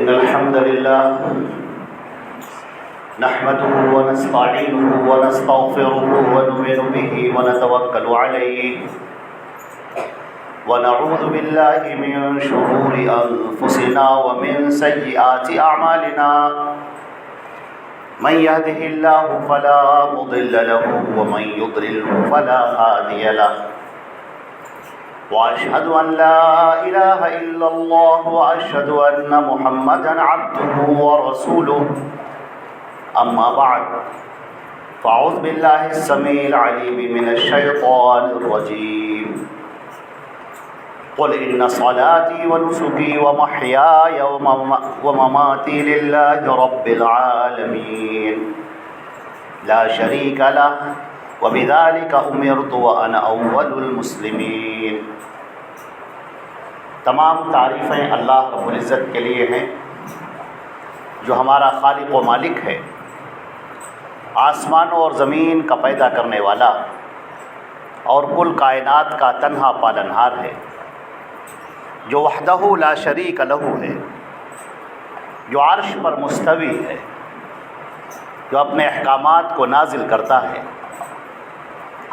إن الحمد لله نحمده ونستعينه ونستغفره ونؤمن به ونتوكل عليه ونعوذ بالله من شرور أنفسنا ومن سيئات أعمالنا من يهده الله فلا مضل له ومن يضلله فلا هادي له وأشهد أن لا إله إلا الله وأشهد أن محمدا عبده ورسوله أما بعد فأعوذ بالله السميع العليم من الشيطان الرجيم قل إن صلاتي ونسكي ومحياي ومماتي لله رب العالمين لا شريك له وبذلك أمرت وأنا أول المسلمين۔ تمام تعریفیں اللہ رب العزت کے لیے ہیں جو ہمارا خالق و مالک ہے، آسمانوں اور زمین کا پیدا کرنے والا اور کل کائنات کا تنہا پالنہار ہے، جو وحدہ لا شریک لہ ہے، جو عرش پر مستوی ہے، جو اپنے احکامات کو نازل کرتا ہے،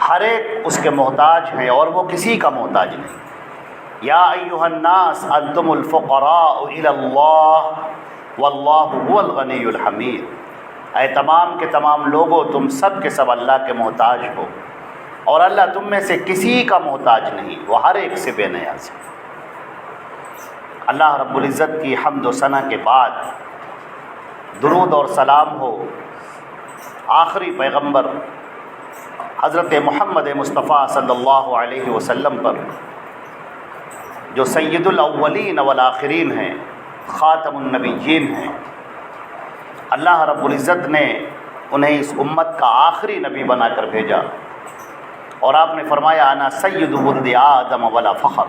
ہر ایک اس کے محتاج ہیں اور وہ کسی کا محتاج نہیں۔ یا ایھا الناس انتم الفقراء الی اللہ واللہ هو الغنی الحمید، اے تمام کے تمام لوگوں تم سب کے سب اللہ کے محتاج ہو اور اللہ تم میں سے کسی کا محتاج نہیں، وہ ہر ایک سے بے نیاز ہے۔ اللہ رب العزت کی حمد و ثنا کے بعد درود اور سلام ہو آخری پیغمبر حضرت محمد مصطفیٰ صلی اللہ علیہ وسلم پر، جو سید الاولین والآخرین ہیں، خاتم النبیین ہیں۔ اللہ رب العزت نے انہیں اس امت کا آخری نبی بنا کر بھیجا اور آپ نے فرمایا انا سید ولد آدم ولا فخر،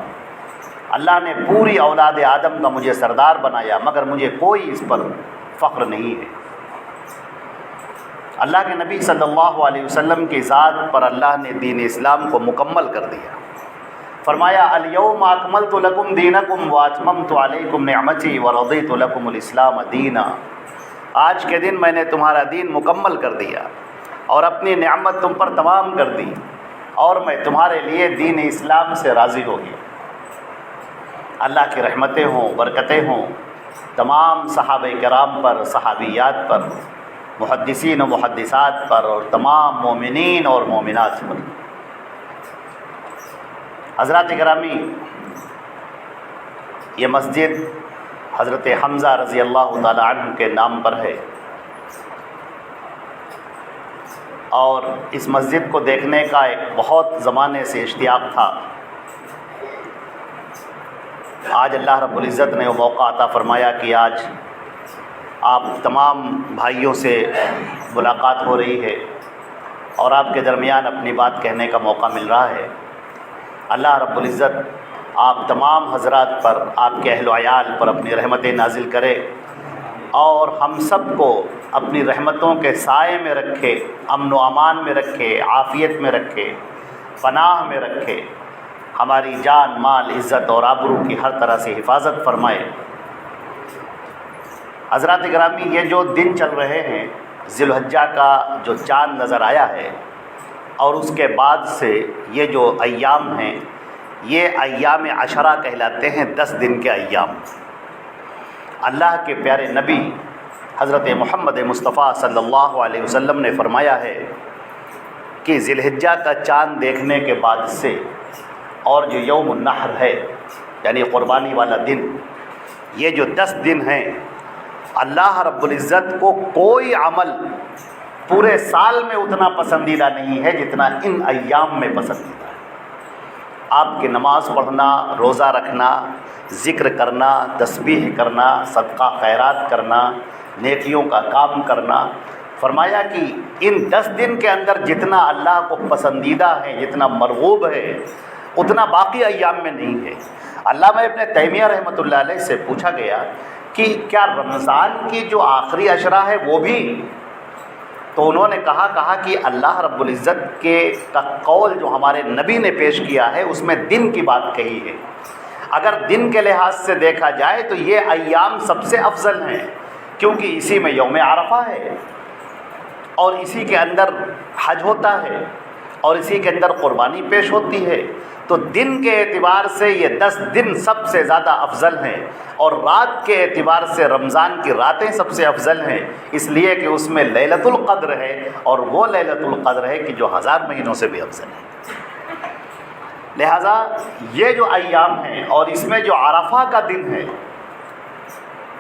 اللہ نے پوری اولاد آدم کا مجھے سردار بنایا مگر مجھے کوئی اس پر فخر نہیں ہے۔ اللہ کے نبی صلی اللہ علیہ وسلم کی ذات پر اللہ نے دین اسلام کو مکمل کر دیا۔ فرمایا الیوم اکملت لکم دینکم واتممت علیکم نعمتی ورضیت لکم الاسلام دینا، آج کے دن میں نے تمہارا دین مکمل کر دیا اور اپنی نعمت تم پر تمام کر دی اور میں تمہارے لیے دین اسلام سے راضی ہو گیا۔ اللہ کی رحمتیں ہوں، برکتیں ہوں تمام صحابہ کرام پر، صحابیات پر، محدثین و محدثات پر اور تمام مومنین اور مومنات پر۔ حضرات گرامی، یہ مسجد حضرت حمزہ رضی اللہ تعالی عنہ کے نام پر ہے اور اس مسجد کو دیکھنے کا ایک بہت زمانے سے اشتیاق تھا۔ آج اللہ رب العزت نے وہ موقع عطا فرمایا کہ آج آپ تمام بھائیوں سے ملاقات ہو رہی ہے اور آپ کے درمیان اپنی بات کہنے کا موقع مل رہا ہے۔ اللہ رب العزت آپ تمام حضرات پر، آپ کے اہل و عیال پر اپنی رحمتیں نازل کرے اور ہم سب کو اپنی رحمتوں کے سائے میں رکھے، امن و امان میں رکھے، عافیت میں رکھے، پناہ میں رکھے، ہماری جان، مال، عزت اور آبرو کی ہر طرح سے حفاظت فرمائے۔ حضرات گرامی، یہ جو دن چل رہے ہیں، ذی الحجہ کا جو چاند نظر آیا ہے اور اس کے بعد سے یہ جو ایام ہیں، یہ ایام عشرہ کہلاتے ہیں، 10 دن کے ایام۔ اللہ کے پیارے نبی حضرت محمد مصطفیٰ صلی اللہ علیہ وسلم نے فرمایا ہے کہ ذی الحجہ کا چاند دیکھنے کے بعد سے اور جو یوم النحر ہے یعنی قربانی والا دن، یہ جو 10 دن ہیں، اللہ رب العزت کو کوئی عمل پورے سال میں اتنا پسندیدہ نہیں ہے جتنا ان ایام میں پسندیدہ ہے۔ آپ کی نماز پڑھنا، روزہ رکھنا، ذکر کرنا، تسبیح کرنا، صدقہ خیرات کرنا، نیکیوں کا کام کرنا، فرمایا کہ ان 10 دن کے اندر جتنا اللہ کو پسندیدہ ہے، جتنا مرغوب ہے، اتنا باقی ایام میں نہیں ہے۔ علامہ ابن تیمیہ رحمۃ اللہ علیہ سے پوچھا گیا کہ کیا رمضان کی جو آخری عشرہ ہے وہ بھی؟ تو انہوں نے کہا کہ اللہ رب العزت کا قول جو ہمارے نبی نے پیش کیا ہے اس میں دن کی بات کہی ہے۔ اگر دن کے لحاظ سے دیکھا جائے تو یہ ایام سب سے افضل ہیں، کیونکہ اسی میں یوم عرفہ ہے، اور اسی کے اندر حج ہوتا ہے، اور اسی کے اندر قربانی پیش ہوتی ہے۔ تو دن کے اعتبار سے یہ 10 دن سب سے زیادہ افضل ہیں، اور رات کے اعتبار سے رمضان کی راتیں سب سے افضل ہیں، اس لیے کہ اس میں لیلۃ القدر ہے، اور وہ لیلۃ القدر ہے کہ جو 1000 مہینوں سے بھی افضل ہے۔ لہٰذا یہ جو ایام ہیں اور اس میں جو عرفہ کا دن ہے،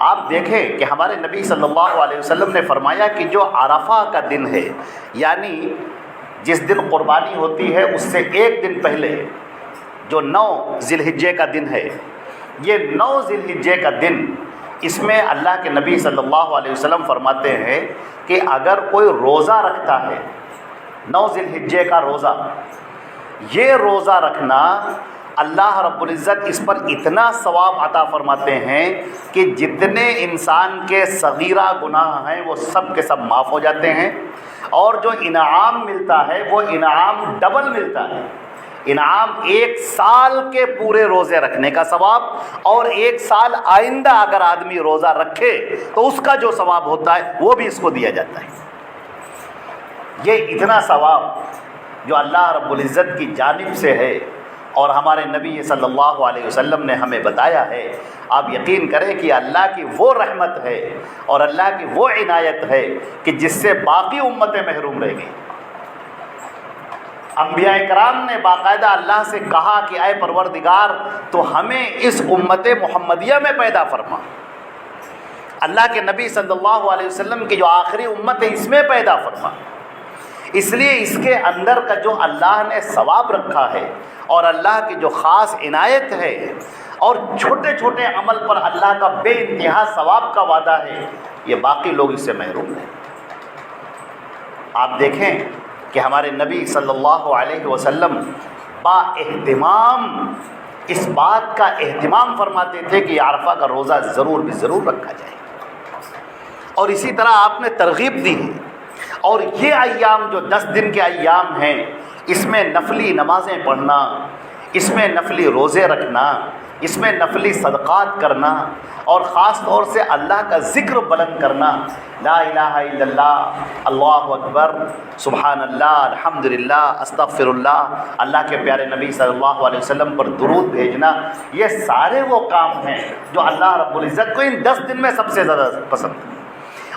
آپ دیکھیں کہ ہمارے نبی صلی اللہ علیہ وسلم نے فرمایا کہ جو عرفہ کا دن ہے، یعنی جس دن قربانی ہوتی ہے اس سے ایک دن پہلے جو 9 ذی الحجہ کا دن ہے، یہ 9 ذی الحجہ کا دن، اس میں اللہ کے نبی صلی اللہ علیہ وسلم فرماتے ہیں کہ اگر کوئی روزہ رکھتا ہے 9 ذی الحجہ کا روزہ، یہ روزہ رکھنا اللہ رب العزت اس پر اتنا ثواب عطا فرماتے ہیں کہ جتنے انسان کے صغیرہ گناہ ہیں وہ سب کے سب معاف ہو جاتے ہیں، اور جو انعام ملتا ہے وہ انعام ڈبل ملتا ہے۔ انعام 1 سال کے پورے روزے رکھنے کا ثواب، اور 1 سال آئندہ اگر آدمی روزہ رکھے تو اس کا جو ثواب ہوتا ہے وہ بھی اس کو دیا جاتا ہے۔ یہ اتنا ثواب جو اللہ رب العزت کی جانب سے ہے اور ہمارے نبی صلی اللہ علیہ وسلم نے ہمیں بتایا ہے، آپ یقین کریں کہ اللہ کی وہ رحمت ہے اور اللہ کی وہ عنایت ہے کہ جس سے باقی امتیں محروم رہ گئیں۔ انبیاء کرام نے باقاعدہ اللہ سے کہا کہ اے پروردگار تو ہمیں اس امت محمدیہ میں پیدا فرما، اللہ کے نبی صلی اللہ علیہ وسلم کی جو آخری امت ہے اس میں پیدا فرما۔ اس لیے اس کے اندر کا جو اللہ نے ثواب رکھا ہے اور اللہ کی جو خاص عنایت ہے اور چھوٹے چھوٹے عمل پر اللہ کا بے انتہا ثواب کا وعدہ ہے، یہ باقی لوگ اس سے محروم ہیں۔ آپ دیکھیں کہ ہمارے نبی صلی اللہ علیہ وسلم با اہتمام اس بات کا اہتمام فرماتے تھے کہ عرفہ کا روزہ ضرور بھی ضرور رکھا جائے، اور اسی طرح آپ نے ترغیب دی ہے۔ اور یہ ایام جو 10 دن کے ایام ہیں، اس میں نفلی نمازیں پڑھنا، اس میں نفلی روزے رکھنا، اس میں نفلی صدقات کرنا، اور خاص طور سے اللہ کا ذکر بلند کرنا، لا الہ الا اللہ، اللہ اکبر، سبحان اللہ، الحمدللہ، استغفر اللہ، اللہ کے پیارے نبی صلی اللہ علیہ وسلم پر درود بھیجنا، یہ سارے وہ کام ہیں جو اللہ رب العزت کو ان 10 دن میں سب سے زیادہ پسند ہے۔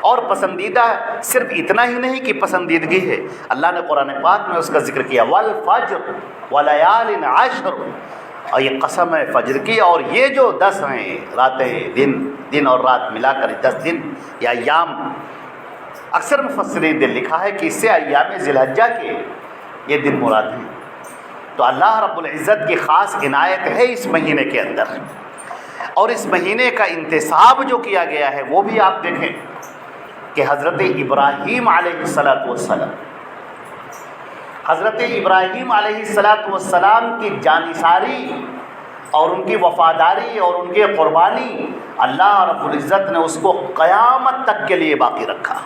اور پسندیدہ صرف اتنا ہی نہیں کہ پسندیدگی ہے، اللہ نے قرآن پاک میں اس کا ذکر کیا، والفجر ولیال عشر، اور یہ قسم ہے فجر کی، اور یہ جو 10 ہیں راتیں، دن اور رات ملا کر 10 دن یا ایام، اکثر مفسرین نے لکھا ہے کہ اس سے ایام ذی الحجہ کے یہ دن مراد ہیں۔ تو اللہ رب العزت کی خاص عنایت ہے اس مہینے کے اندر، اور اس مہینے کا انتصاب جو کیا گیا ہے وہ بھی آپ دیکھیں کہ حضرت ابراہیم علیہ السلام، حضرت ابراہیم علیہ السلام کی جانثاری اور ان کی وفاداری اور ان کی قربانی، اللہ رب العزت نے اس کو قیامت تک کے لیے باقی رکھا،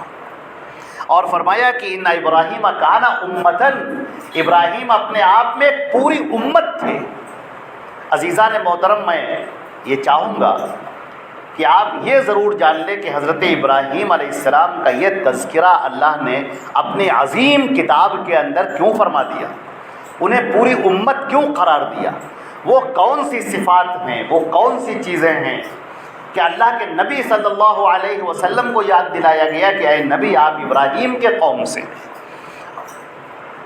اور فرمایا کہ ان ابراہیم کان امتن، ابراہیم اپنے آپ میں ایک پوری امت تھے۔ عزیزان محترم، میں یہ چاہوں گا کہ آپ یہ ضرور جان لیں کہ حضرت ابراہیم علیہ السلام کا یہ تذکرہ اللہ نے اپنی عظیم کتاب کے اندر کیوں فرما دیا، انہیں پوری امت کیوں قرار دیا، وہ کون سی صفات ہیں، وہ کون سی چیزیں ہیں کہ اللہ کے نبی صلی اللہ علیہ وسلم کو یاد دلایا گیا کہ اے نبی آپ ابراہیم کے قوم سے،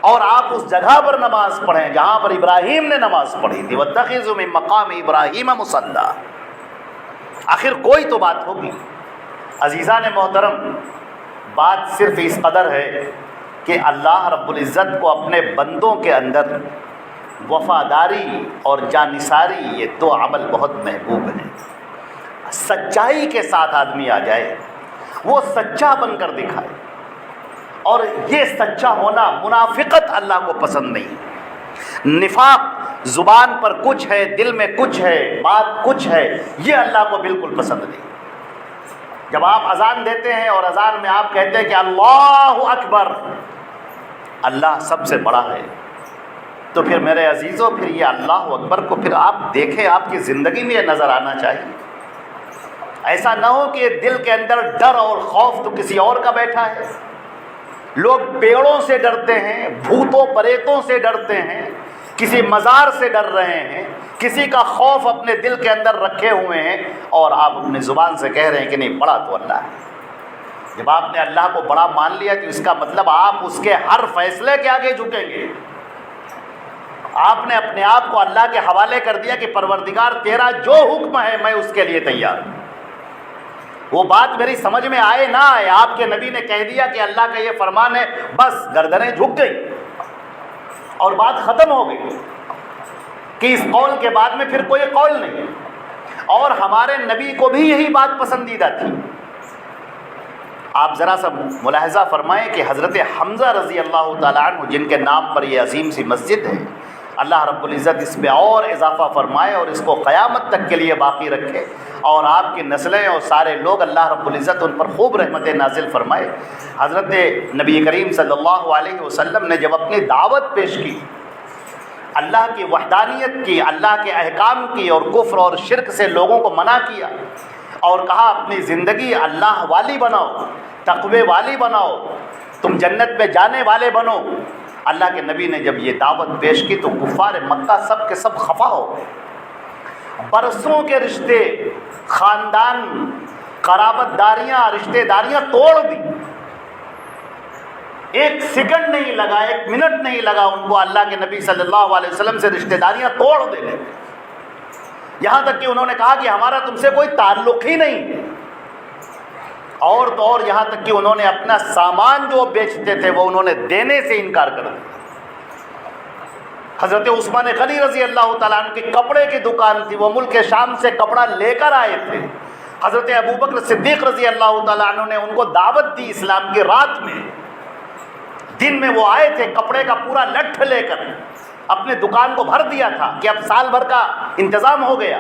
اور آپ اس جگہ پر نماز پڑھیں جہاں پر ابراہیم نے نماز پڑھی تھی، وَاتَّخِذُوا مِن مَّقَامِ إِبْرَاهِيمَ مُصَلًّى۔ آخر کوئی تو بات ہوگی۔ عزیزان محترم، بات صرف اس قدر ہے کہ اللہ رب العزت کو اپنے بندوں کے اندر وفاداری اور جانثاری، یہ 2 عمل بہت محبوب ہیں۔ سچائی کے ساتھ آدمی آ جائے، وہ سچا بن کر دکھائے، اور یہ سچا ہونا، منافقت اللہ کو پسند نہیں، نفاق زبان پر کچھ ہے، دل میں کچھ ہے، بات کچھ ہے، یہ اللہ کو بالکل پسند نہیں۔ جب آپ اذان دیتے ہیں اور اذان میں آپ کہتے ہیں کہ اللہ اکبر، اللہ سب سے بڑا ہے، تو پھر میرے عزیزوں پھر یہ اللہ اکبر کو پھر آپ دیکھیں، آپ کی زندگی میں یہ نظر آنا چاہیے۔ ایسا نہ ہو کہ دل کے اندر ڈر اور خوف تو کسی اور کا بیٹھا ہے۔ لوگ پیڑوں سے ڈرتے ہیں، بھوتوں پریتوں سے ڈرتے ہیں، کسی مزار سے ڈر رہے ہیں، کسی کا خوف اپنے دل کے اندر رکھے ہوئے ہیں، اور آپ اپنی زبان سے کہہ رہے ہیں کہ نہیں، بڑا تو اللہ ہے۔ جب آپ نے اللہ کو بڑا مان لیا تو اس کا مطلب آپ اس کے ہر فیصلے کے آگے جھکیں گے۔ آپ نے اپنے آپ کو اللہ کے حوالے کر دیا کہ پروردگار تیرا جو حکم ہے میں اس کے لیے تیار ہوں۔ وہ بات میری سمجھ میں آئے نہ آئے، آپ کے نبی نے کہہ دیا کہ اللہ کا یہ فرمان ہے، بس گردنیں جھک گئی اور بات ختم ہو گئی کہ اس قول کے بعد میں پھر کوئی قول نہیں۔ اور ہمارے نبی کو بھی یہی بات پسندیدہ تھی۔ آپ ذرا سا ملاحظہ فرمائیں کہ حضرت حمزہ رضی اللہ تعالیٰ عنہ، جن کے نام پر یہ عظیم سی مسجد ہے، اللہ رب العزت اس پہ اور اضافہ فرمائے اور اس کو قیامت تک کے لیے باقی رکھے، اور آپ کی نسلیں اور سارے لوگ اللہ رب العزت ان پر خوب رحمت نازل فرمائے۔ حضرت نبی کریم صلی اللہ علیہ وسلم نے جب اپنی دعوت پیش کی، اللہ کی وحدانیت کی، اللہ کے احکام کی، اور کفر اور شرک سے لوگوں کو منع کیا، اور کہا اپنی زندگی اللہ والی بناؤ، تقوی والی بناؤ، تم جنت میں جانے والے بنو۔ اللہ کے نبی نے جب یہ دعوت پیش کی تو کفار مکہ سب کے سب خفا ہو گئے۔ برسوں کے رشتے، خاندان، قرابت داریاں، رشتے داریاں توڑ دی۔ ایک سیکنڈ نہیں لگا، ایک منٹ نہیں لگا ان کو اللہ کے نبی صلی اللہ علیہ وسلم سے رشتے داریاں توڑ دینے، یہاں تک کہ انہوں نے کہا کہ ہمارا تم سے کوئی تعلق ہی نہیں۔ اور تو اور یہاں تک کہ انہوں نے اپنا سامان جو بیچتے تھے وہ انہوں نے دینے سے انکار کر دیا۔ حضرت عثمان غنی رضی اللہ تعالیٰ عنہ کی کپڑے کی دکان تھی، وہ ملک شام سے کپڑا لے کر آئے تھے۔ حضرت ابوبکر صدیق رضی اللہ تعالیٰ عنہ نے ان کو دعوت دی اسلام کی رات میں، دن میں وہ آئے تھے کپڑے کا پورا لٹھ لے کر، اپنے دکان کو بھر دیا تھا کہ اب سال بھر کا انتظام ہو گیا،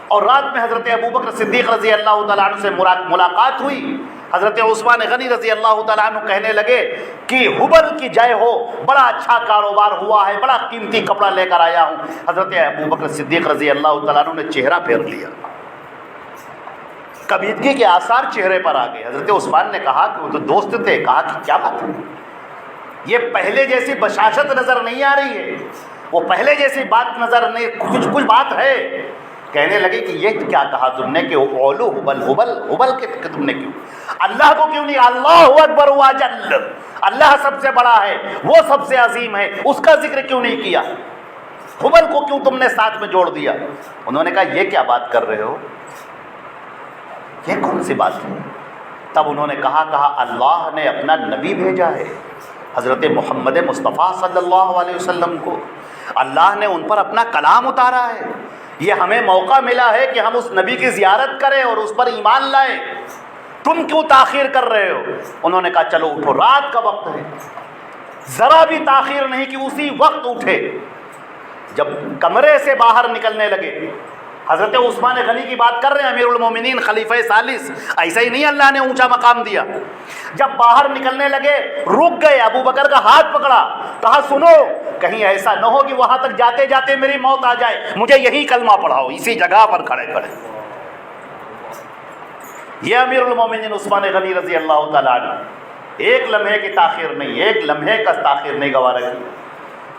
اور رات میں حضرت ابوبکر صدیق رضی اللہ تعالیٰ عنہ سے ملاقات ہوئی۔ حضرت عثمان غنی رضی اللہ تعالیٰ عنہ کہنے لگے کہ حبل کی جے ہو، بڑا اچھا کاروبار ہوا ہے، بڑا قیمتی کپڑا لے کر آیا ہوں۔ حضرت ابوبکر صدیق رضی اللہ تعالیٰ عنہ نے چہرہ پھیر لیا، کبیدگی کے آثار چہرے پر آ گئے۔ حضرت عثمان نے کہا کہ وہ تو دوست تھے، کہا کہ کیا بات ہے، یہ پہلے جیسی بشاشت نظر نہیں آ رہی ہے، وہ پہلے جیسی بات نظر نہیں، کچھ بات ہے۔ کہنے لگے کہ یہ کیا کہا تم نے کہ اولو حبل کہ تم نے کیوں، اللہ کو کیوں نہیں، اللہ اکبر و اجل، اللہ سب سے بڑا ہے، وہ سب سے عظیم ہے، اس کا ذکر کیوں نہیں کیا، حبل کو کیوں تم نے ساتھ میں جوڑ دیا؟ انہوں نے کہا یہ کیا بات کر رہے ہو، یہ کون سی بات ہے؟ تب انہوں نے کہا اللہ نے اپنا نبی بھیجا ہے، حضرت محمد مصطفیٰ صلی اللہ علیہ وسلم کو، اللہ نے ان پر اپنا کلام اتارا ہے، یہ ہمیں موقع ملا ہے کہ ہم اس نبی کی زیارت کریں اور اس پر ایمان لائیں، تم کیوں تاخیر کر رہے ہو؟ انہوں نے کہا چلو اٹھو، رات کا وقت ہے، ذرا بھی تاخیر نہیں کہ اسی وقت اٹھے۔ جب کمرے سے باہر نکلنے لگے، حضرت عثمان غنی کی بات کر رہے ہیں، امیر المومنین خلیفہ ثالث، ایسا ہی نہیں اللہ نے اونچا مقام دیا۔ جب باہر نکلنے لگے رک گئے، ابو بکر کا ہاتھ پکڑا، کہا سنو، کہیں ایسا نہ ہو کہ وہاں تک جاتے جاتے میری موت آ جائے، مجھے یہی کلمہ پڑھاؤ، اسی جگہ پر کھڑے کھڑے۔ یہ امیر المومنین عثمان غنی رضی اللہ تعالیٰ عنہ ایک لمحے کی تاخیر نہیں، ایک لمحے کا تاخیر نہیں گوارا کی،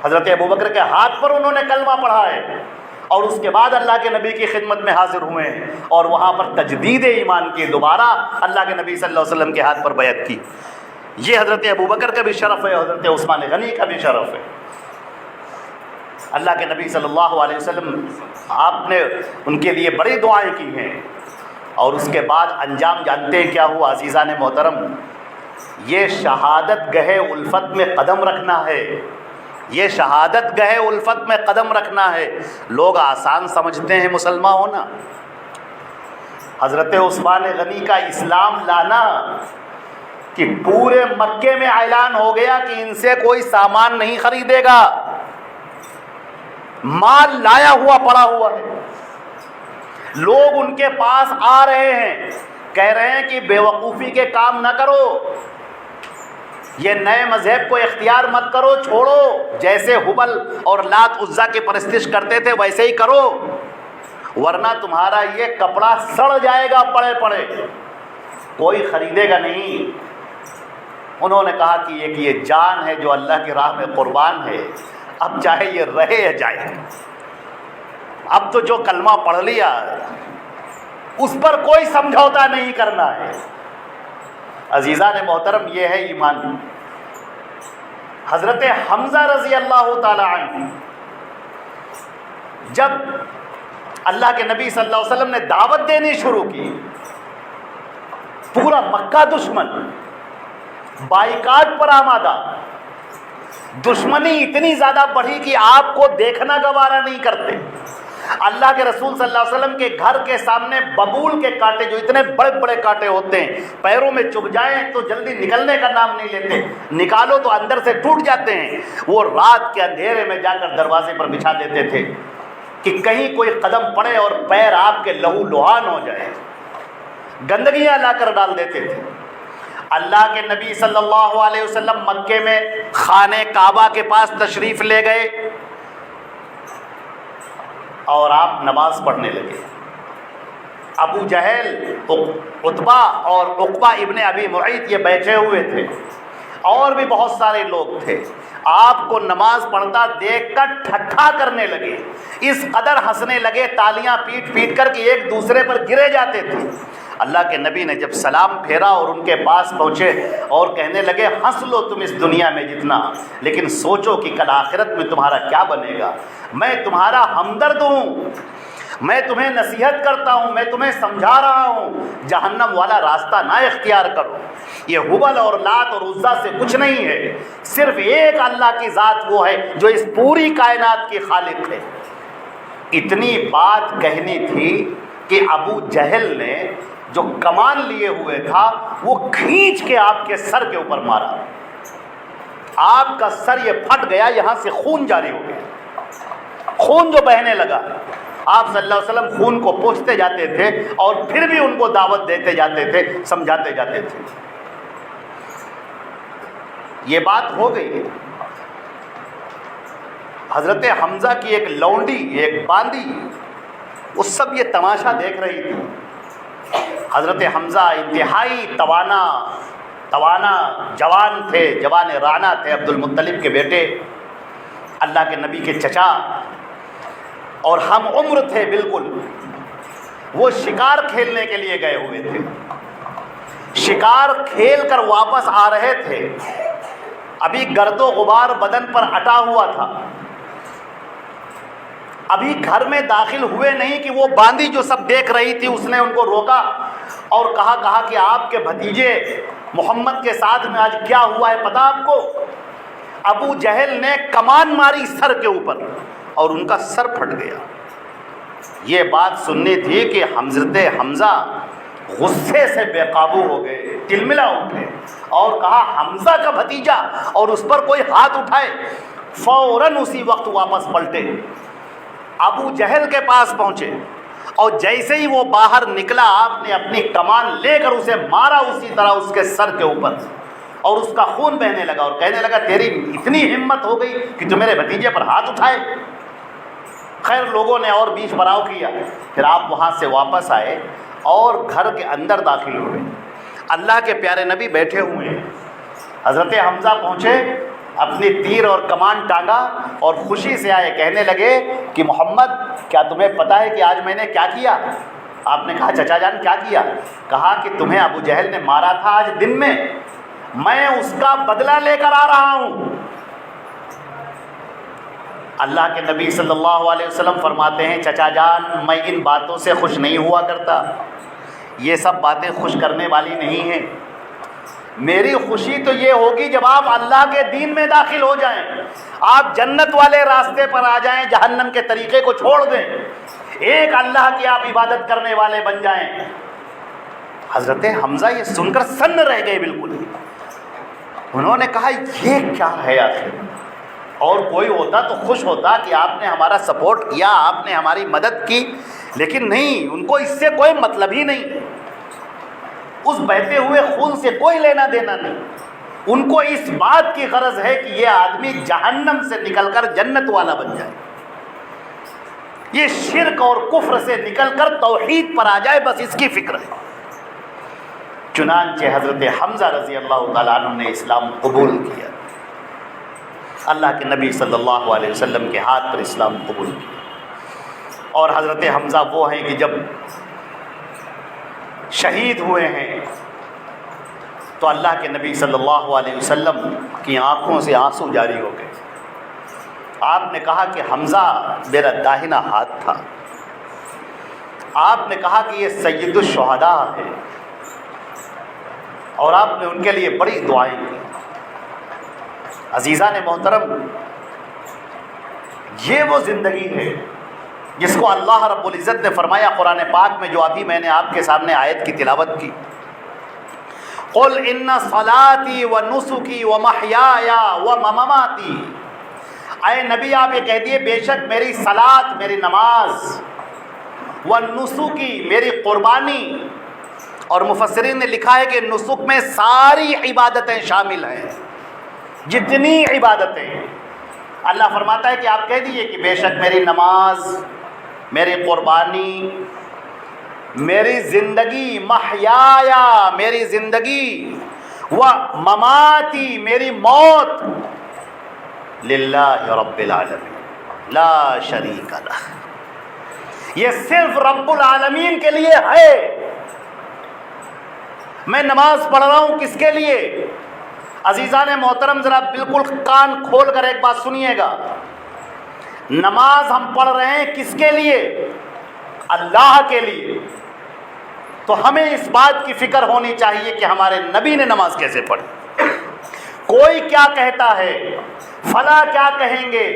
حضرت ابوبکر کے ہاتھ پر انہوں نے کلمہ پڑھا ہے، اور اس کے بعد اللہ کے نبی کی خدمت میں حاضر ہوئے ہیں، اور وہاں پر تجدید ایمان کی، دوبارہ اللہ کے نبی صلی اللہ علیہ وسلم کے ہاتھ پر بیعت کی۔ یہ حضرت ابوبکر کا بھی شرف ہے، حضرت عثمان غنی کا بھی شرف ہے۔ اللہ کے نبی صلی اللہ علیہ وسلم، آپ نے ان کے لیے بڑی دعائیں کی ہیں، اور اس کے بعد انجام جانتے ہیں کیا ہوا؟ عزیزان محترم، یہ شہادت گہے الفت میں قدم رکھنا ہے، یہ شہادت گہے الفت میں قدم رکھنا ہے۔ لوگ آسان سمجھتے ہیں مسلمان ہونا، حضرت عثمان غنی کا اسلام لانا کہ پورے مکے میں اعلان ہو گیا کہ ان سے کوئی سامان نہیں خریدے گا، مال لایا ہوا پڑا ہوا ہے، لوگ ان کے پاس آ رہے ہیں، کہہ رہے ہیں کہ بے وقوفی کے کام نہ کرو، یہ نئے مذہب کو اختیار مت کرو، چھوڑو، جیسے حبل اور لات عزا کی پرستش کرتے تھے ویسے ہی کرو، ورنہ تمہارا یہ کپڑا سڑ جائے گا پڑے پڑے، کوئی خریدے گا نہیں۔ انہوں نے کہا کہ یہ جان ہے جو اللہ کی راہ میں قربان ہے، اب چاہے یہ رہے یا جائے، اب تو جو کلمہ پڑھ لیا اس پر کوئی سمجھوتا نہیں کرنا ہے۔ عزیزان محترم، یہ ہے ایمان۔ حضرت حمزہ رضی اللہ تعالی عنہ جب اللہ کے نبی صلی اللہ علیہ وسلم نے دعوت دینی شروع کی، پورا مکہ دشمن، بائیکاٹ پر آمادہ، دشمنی اتنی زیادہ بڑھی کہ آپ کو دیکھنا گوارا نہیں کرتے۔ اللہ کے رسول صلی اللہ علیہ وسلم کے گھر کے سامنے ببول کے کانٹے، جو اتنے بڑے بڑے کانٹے ہوتے ہیں، پیروں میں چبھ جائیں تو جلدی نکلنے کا نام نہیں لیتے، نکالو تو اندر سے ٹوٹ جاتے ہیں، وہ رات کے اندھیرے میں جا کر دروازے پر بچھا دیتے تھے کہ کہیں کوئی قدم پڑے اور پیر آپ کے لہو لہان ہو جائے، گندگیاں لا کر ڈال دیتے تھے۔ اللہ کے نبی صلی اللہ علیہ وسلم مکے میں خانہ کعبہ کے پاس تشریف لے گئے اور آپ نماز پڑھنے لگے۔ ابو جہل، عتبہ اور عقبہ ابن ابی معیط یہ بیٹھے ہوئے تھے، اور بھی بہت سارے لوگ تھے۔ آپ کو نماز پڑھتا دیکھ کر ٹھٹھا کرنے لگے، اس قدر ہنسنے لگے، تالیاں پیٹ پیٹ کر کہ ایک دوسرے پر گرے جاتے تھے۔ اللہ کے نبی نے جب سلام پھیرا اور ان کے پاس پہنچے اور کہنے لگے، ہنس لو تم اس دنیا میں جتنا، لیکن سوچو کہ کل آخرت میں تمہارا کیا بنے گا۔ میں تمہارا ہمدرد ہوں، میں تمہیں نصیحت کرتا ہوں، میں تمہیں سمجھا رہا ہوں، جہنم والا راستہ نہ اختیار کرو۔ یہ حبل اور لات اور عزا سے کچھ نہیں ہے، صرف ایک اللہ کی ذات وہ ہے جو اس پوری کائنات کی خالق ہے۔ اتنی بات کہنی تھی کہ ابو جہل نے جو کمان لیے ہوئے تھا وہ کھینچ کے آپ کے سر کے اوپر مارا، آپ کا سر یہ پھٹ گیا، یہاں سے خون جاری ہو گیا، خون جو بہنے لگا۔ آپ صلی اللہ علیہ وسلم خون کو پوچھتے جاتے تھے اور پھر بھی ان کو دعوت دیتے جاتے تھے، سمجھاتے جاتے تھے۔ یہ بات ہو گئی۔ حضرت حمزہ کی ایک لونڈی، ایک باندی، وہ سب یہ تماشا دیکھ رہی تھی۔ حضرت حمزہ انتہائی توانا جوان تھے، جوان رانا تھے، عبد المطلب کے بیٹے، اللہ کے نبی کے چچا، اور ہم عمر تھے بالکل۔ وہ شکار کھیلنے کے لیے گئے ہوئے تھے، شکار کھیل کر واپس آ رہے تھے، ابھی گرد و غبار بدن پر اٹا ہوا تھا، ابھی گھر میں داخل ہوئے نہیں کہ وہ باندی جو سب دیکھ رہی تھی اس نے ان کو روکا اور کہا کہ آپ کے بھتیجے محمد کے ساتھ میں آج کیا ہوا ہے پتہ آپ کو؟ ابو جہل نے کمان ماری سر کے اوپر اور ان کا سر پھٹ گیا۔ یہ بات سننی تھی کہ حضرت حمزہ غصے سے بے قابو ہو گئے، تلملا اٹھے اور کہا حمزہ کا بھتیجا اور اس پر کوئی ہاتھ اٹھائے۔ فوراً اسی وقت واپس پلٹے، ابو جہل کے پاس پہنچے اور جیسے ہی وہ باہر نکلا آپ نے اپنی کمان لے کر اسے مارا اسی طرح اس کے سر کے اوپر، اور اس کا خون بہنے لگا اور کہنے لگا تیری اتنی ہمت ہو گئی کہ تو میرے بھتیجے پر ہاتھ اٹھائے۔ خیر لوگوں نے اور بیچ براؤ کیا، پھر آپ وہاں سے واپس آئے اور گھر کے اندر داخل ہوئے۔ اللہ کے پیارے نبی بیٹھے ہوئے ہیں، حضرت حمزہ پہنچے، اپنی تیر اور کمان ٹانگا اور خوشی سے آئے، کہنے لگے کہ محمد کیا تمہیں پتہ ہے کہ آج میں نے کیا کیا؟ آپ نے کہا چچا جان کیا کیا؟ کہا کہ تمہیں ابو جہل نے مارا تھا آج دن میں اس کا بدلہ لے کر آ رہا ہوں۔ اللہ کے نبی صلی اللہ علیہ وسلم فرماتے ہیں چچا جان میں ان باتوں سے خوش نہیں ہوا کرتا، یہ سب باتیں خوش کرنے والی نہیں ہیں، میری خوشی تو یہ ہوگی جب آپ اللہ کے دین میں داخل ہو جائیں، آپ جنت والے راستے پر آ جائیں، جہنم کے طریقے کو چھوڑ دیں، ایک اللہ کی آپ عبادت کرنے والے بن جائیں۔ حضرت حمزہ یہ سن کر سن رہ گئے بالکل، انہوں نے کہا یہ کیا ہے آخر؟ اور کوئی ہوتا تو خوش ہوتا کہ آپ نے ہمارا سپورٹ کیا، آپ نے ہماری مدد کی، لیکن نہیں، ان کو اس سے کوئی مطلب ہی نہیں، اس بہتے ہوئے خون سے کوئی لینا دینا نہیں۔ ان کو اس بات کی غرض ہے کہ یہ آدمی جہنم سے نکل کر جنت والا بن جائے، یہ شرک اور کفر سے نکل کر توحید پر آ جائے، بس اس کی فکر ہے۔ چنانچہ حضرت حمزہ رضی اللہ تعالیٰ عنہ نے اسلام قبول کیا، اللہ کے نبی صلی اللہ علیہ وسلم کے ہاتھ پر اسلام قبول کیا۔ اور حضرت حمزہ وہ ہیں کہ جب شہید ہوئے ہیں تو اللہ کے نبی صلی اللہ علیہ وسلم کی آنکھوں سے آنسو جاری ہو گئے۔ آپ نے کہا کہ حمزہ میرا داہنا ہاتھ تھا، آپ نے کہا کہ یہ سید الشہداء ہے، اور آپ نے ان کے لیے بڑی دعائیں کی۔ عزیزان محترم، یہ وہ زندگی ہے جس کو اللہ رب العزت نے فرمایا قرآن پاک میں، جو ابھی میں نے آپ کے سامنے آیت کی تلاوت کی، قل ان صلاتی و نسکی و محیای و مماتی، اے نبی آپ یہ کہہ دیے بے شک میری صلاۃ، میری نماز، و نسکی میری قربانی، اور مفسرین نے لکھا ہے کہ نسک میں ساری عبادتیں شامل ہیں، جتنی عبادتیں۔ اللہ فرماتا ہے کہ آپ کہہ دیجئے کہ بے شک میری نماز، میری قربانی، میری زندگی، محیایا میری زندگی، و مماتی میری موت، للہ رب العالمین لا شریک لہ، یہ صرف رب العالمین کے لیے ہے۔ میں نماز پڑھ رہا ہوں کس کے لیے؟ عزیزان محترم ذرا بالکل کان کھول کر ایک بات سنیے گا، نماز ہم پڑھ رہے ہیں کس کے لیے؟ اللہ کے لیے۔ تو ہمیں اس بات کی فکر ہونی چاہیے کہ ہمارے نبی نے نماز کیسے پڑھی، کوئی کیا کہتا ہے، فلاں کیا کہیں گے،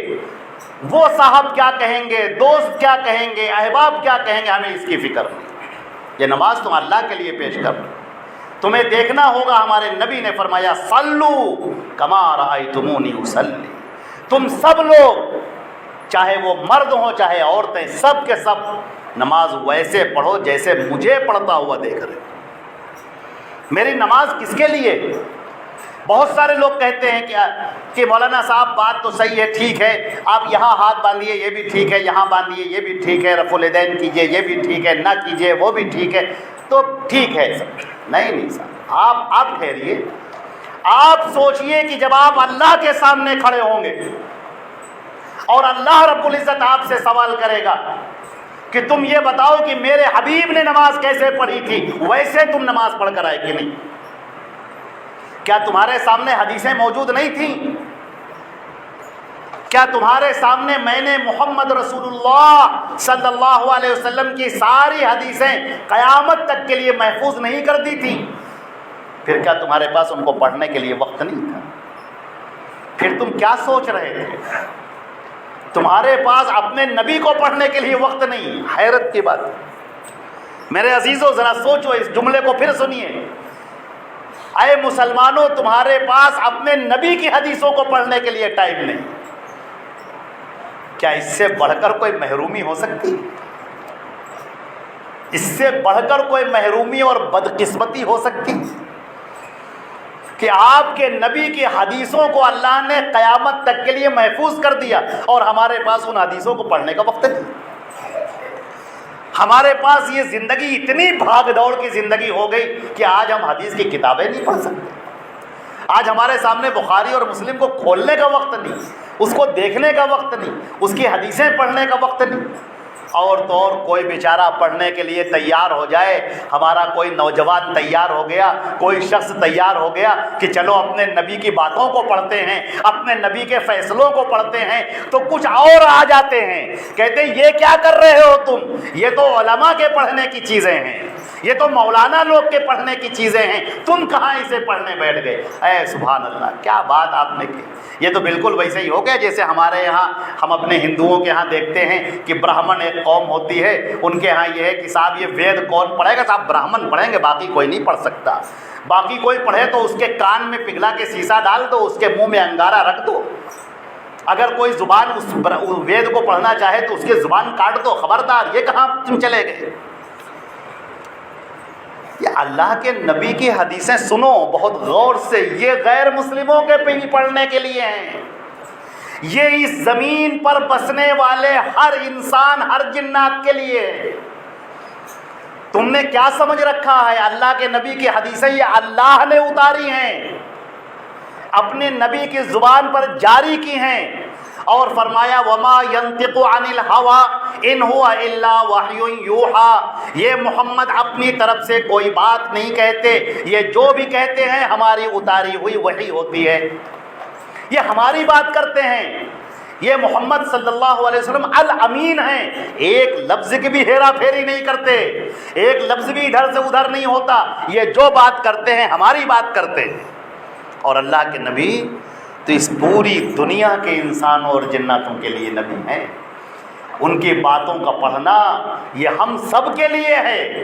وہ صاحب کیا کہیں گے، دوست کیا کہیں گے، احباب کیا کہیں گے، ہمیں اس کی فکر نہیں۔ یہ نماز تم اللہ کے لیے پیش کر، تمہیں دیکھنا ہوگا ہمارے نبی نے فرمایا صلو کما رأیتمونی اصلی، تم سب لوگ چاہے وہ مرد ہوں چاہے عورتیں، سب کے سب نماز ویسے پڑھو جیسے مجھے پڑھتا ہوا دیکھ رہے۔ میری نماز کس کے لیے؟ بہت سارے لوگ کہتے ہیں کہ مولانا صاحب بات تو صحیح ہے، ٹھیک ہے، آپ یہاں ہاتھ باندھیے یہ بھی ٹھیک ہے، یہاں باندھیے یہ بھی ٹھیک ہے، رفع الیدین کیجیے یہ بھی ٹھیک ہے، نہ کیجیے وہ بھی ٹھیک ہے، تو ٹھیک ہے سب۔ نہیں صاحب، آپ ٹھہریے، آپ سوچئے کہ جب آپ اللہ کے سامنے کھڑے ہوں گے اور اللہ رب العزت آپ سے سوال کرے گا کہ تم یہ بتاؤ کہ میرے حبیب نے نماز کیسے پڑھی تھی، ویسے تم نماز پڑھ کر آئے کہ نہیں؟ کیا تمہارے سامنے حدیثیں موجود نہیں تھیں؟ کیا تمہارے سامنے میں نے محمد رسول اللہ صلی اللہ علیہ وسلم کی ساری حدیثیں قیامت تک کے لیے محفوظ نہیں کر دی تھی؟ پھر کیا تمہارے پاس ان کو پڑھنے کے لیے وقت نہیں تھا؟ پھر تم کیا سوچ رہے تھے؟ تمہارے پاس اپنے نبی کو پڑھنے کے لیے وقت نہیں۔ حیرت کی بات، میرے عزیزوں ذرا سوچو، اس جملے کو پھر سنیے، اے مسلمانوں تمہارے پاس اپنے نبی کی حدیثوں کو پڑھنے کے لیے ٹائم نہیں۔ کیا اس سے بڑھ کر کوئی محرومی ہو سکتی؟ اس سے بڑھ کر کوئی محرومی اور بدقسمتی ہو سکتی کہ آپ کے نبی کی حدیثوں کو اللہ نے قیامت تک کے لیے محفوظ کر دیا اور ہمارے پاس ان حدیثوں کو پڑھنے کا وقت نہیں؟ ہمارے پاس یہ زندگی اتنی بھاگ دوڑ کی زندگی ہو گئی کہ آج ہم حدیث کی کتابیں نہیں پڑھ سکتے۔ آج ہمارے سامنے بخاری اور مسلم کو کھولنے کا وقت نہیں، اس کو دیکھنے کا وقت نہیں، اس کی حدیثیں پڑھنے کا وقت نہیں۔ اور تو اور کوئی بیچارہ پڑھنے کے لیے تیار ہو جائے، ہمارا کوئی نوجوان تیار ہو گیا، کوئی شخص تیار ہو گیا کہ چلو اپنے نبی کی باتوں کو پڑھتے ہیں، اپنے نبی کے فیصلوں کو پڑھتے ہیں، تو کچھ اور آ جاتے ہیں، کہتے ہیں یہ کیا کر رہے ہو تم، یہ تو علماء کے پڑھنے کی چیزیں ہیں، یہ تو مولانا لوگ کے پڑھنے کی چیزیں ہیں، تم کہاں اسے پڑھنے بیٹھ گئے؟ اے سبحان اللہ، کیا بات آپ نے کی! یہ تو بالکل ویسے ہی ہو گیا جیسے ہمارے یہاں، ہم اپنے ہندوؤں کے یہاں دیکھتے ہیں کہ برہمن ایک قوم ہوتی ہے، ان کے ہاں یہ ہے کہ صاحب یہ وید کون پڑھے گا؟ صاحب برہمن پڑھیں گے، باقی کوئی نہیں پڑھ سکتا۔ باقی کوئی پڑھے تو اس کے کان میں پگھلا کے سیسا ڈال دو، اس کے منہ میں انگارہ رکھ دو۔ اگر کوئی زبان اس وید کو پڑھنا چاہے تو اس کی زبان کاٹ دو، خبردار، یہ کہاں تم چلے گئے؟ یہ اللہ کے نبی کی حدیثیں سنو بہت غور سے، یہ غیر مسلموں کے بھی پڑھنے کے لیے ہیں، یہ اس زمین پر بسنے والے ہر انسان، ہر جنات کے لیے ہے۔ تم نے کیا سمجھ رکھا ہے؟ اللہ کے نبی کی حدیثیں یہ اللہ نے اتاری ہیں، اپنے نبی کی زبان پر جاری کی ہیں، اور فرمایا وما ينطق عن الهوى ان هو الا وحی یوحى، یہ محمد اپنی طرف سے کوئی بات نہیں کہتے، یہ جو بھی کہتے ہیں ہماری اتاری ہوئی وحی ہوتی ہے، یہ ہماری بات کرتے ہیں۔ یہ محمد صلی اللہ علیہ وسلم الامین ہیں، ایک لفظ کی بھی ہیرا پھیری نہیں کرتے، ایک لفظ بھی ادھر سے ادھر نہیں ہوتا، یہ جو بات کرتے ہیں ہماری بات کرتے ہیں۔ اور اللہ کے نبی تو اس پوری دنیا کے انسانوں اور جناتوں کے لیے نبی ہیں، ان کی باتوں کا پڑھنا یہ ہم سب کے لیے ہے،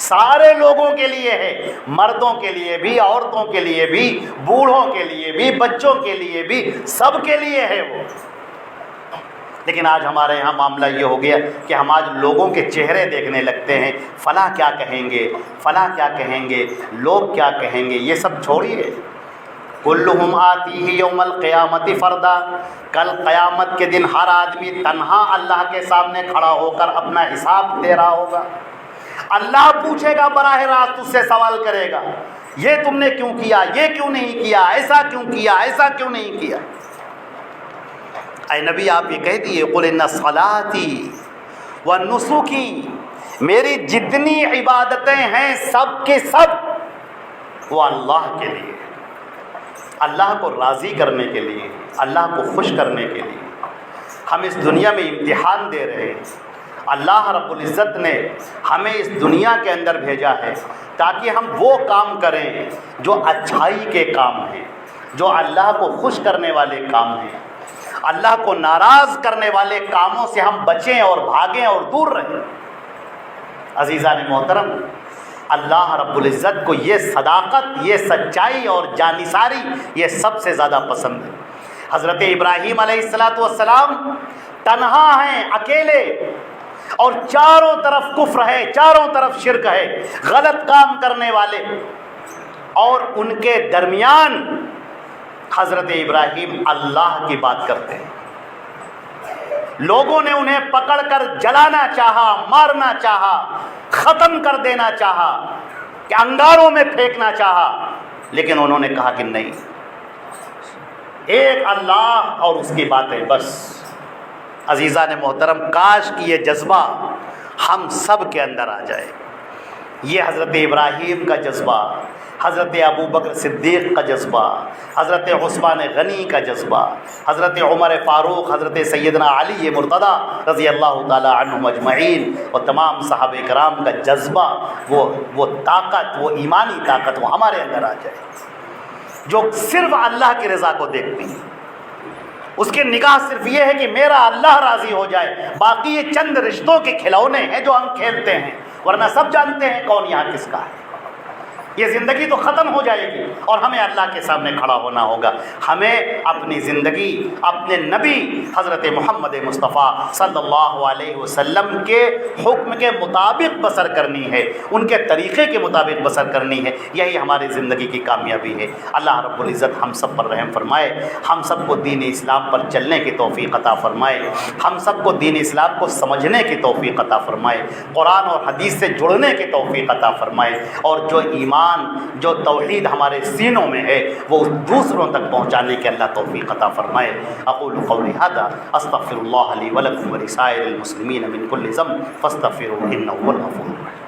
سارے لوگوں کے لیے ہے، مردوں کے لیے بھی، عورتوں کے لیے بھی، بوڑھوں کے لیے بھی، بچوں کے لیے بھی، سب کے لیے ہے وہ۔ لیکن آج ہمارے یہاں معاملہ یہ ہو گیا کہ ہم آج لوگوں کے چہرے دیکھنے لگتے ہیں، فلاں کیا کہیں گے، فلاں کیا کہیں گے، لوگ کیا کہیں گے، یہ سب چھوڑیے۔ کلہم آتیہ یوم القیامت فردا، کل قیامت کے دن ہر آدمی تنہا اللہ کے سامنے کھڑا ہو کر اپنا حساب دے رہا ہوگا۔ اللہ پوچھے گا، براہ راست اس سے سوال کرے گا، یہ تم نے کیوں کیا، یہ کیوں نہیں کیا، ایسا کیوں کیا، ایسا کیوں نہیں کیا۔ اے نبی آپ یہ کہہ دیے قل ان صلاتی و نسکی، میری جتنی عبادتیں ہیں سب کے سب وہ اللہ کے لیے، اللہ کو راضی کرنے کے لیے، اللہ کو خوش کرنے کے لیے۔ ہم اس دنیا میں امتحان دے رہے ہیں، اللہ رب العزت نے ہمیں اس دنیا کے اندر بھیجا ہے تاکہ ہم وہ کام کریں جو اچھائی کے کام ہیں، جو اللہ کو خوش کرنے والے کام ہیں، اللہ کو ناراض کرنے والے کاموں سے ہم بچیں اور بھاگیں اور دور رہیں۔ عزیزان محترم، اللہ رب العزت کو یہ صداقت، یہ سچائی اور جانثاری یہ سب سے زیادہ پسند ہے۔ حضرت ابراہیم علیہ السلام تنہا ہیں، اکیلے، اور چاروں طرف کفر ہے، چاروں طرف شرک ہے، غلط کام کرنے والے، اور ان کے درمیان حضرت ابراہیم اللہ کی بات کرتے ہیں۔ لوگوں نے انہیں پکڑ کر جلانا چاہا، مارنا چاہا، ختم کر دینا چاہا، کہ انگاروں میں پھینکنا چاہا، لیکن انہوں نے کہا کہ نہیں، ایک اللہ اور اس کی باتیں بس۔ عزیزان محترم، کاش کہ یہ جذبہ ہم سب کے اندر آ جائے۔ یہ حضرت ابراہیم کا جذبہ، حضرت ابو بکر صدیق کا جذبہ، حضرت عثمان غنی کا جذبہ، حضرت عمر فاروق، حضرت سیدنا علی مرتضیٰ رضی اللہ تعالی عنہم اجمعین اور تمام صحابہ کرام کا جذبہ، وہ طاقت، وہ ایمانی طاقت وہ ہمارے اندر آ جائے، جو صرف اللہ کی رضا کو دیکھتی ہے۔ اس کی نگاہ صرف یہ ہے کہ میرا اللہ راضی ہو جائے، باقی یہ چند رشتوں کے کھلونے ہیں جو ہم کھیلتے ہیں، ورنہ سب جانتے ہیں کون یہاں کس کا ہے۔ یہ زندگی تو ختم ہو جائے گی اور ہمیں اللہ کے سامنے کھڑا ہونا ہوگا۔ ہمیں اپنی زندگی اپنے نبی حضرت محمد مصطفیٰ صلی اللہ علیہ وسلم کے حکم کے مطابق بسر کرنی ہے، ان کے طریقے کے مطابق بسر کرنی ہے، یہی ہماری زندگی کی کامیابی ہے۔ اللہ رب العزت ہم سب پر رحم فرمائے، ہم سب کو دین اسلام پر چلنے کی توفیق عطا فرمائے، ہم سب کو دین اسلام کو سمجھنے کی توفیق عطا فرمائے، قرآن اور حدیث سے جڑنے کی توفیق عطا فرمائے، اور جو ایمان، جو توحید ہمارے سینوں میں ہے وہ دوسروں تک پہنچانے کے اللہ توفیق عطا فرمائے۔ اقول قولی ھذا استغفر اللہ لی ولکم ولسائر المسلمین من کل ذنب فاستغفروہ انہ هو الغفور الرحیم۔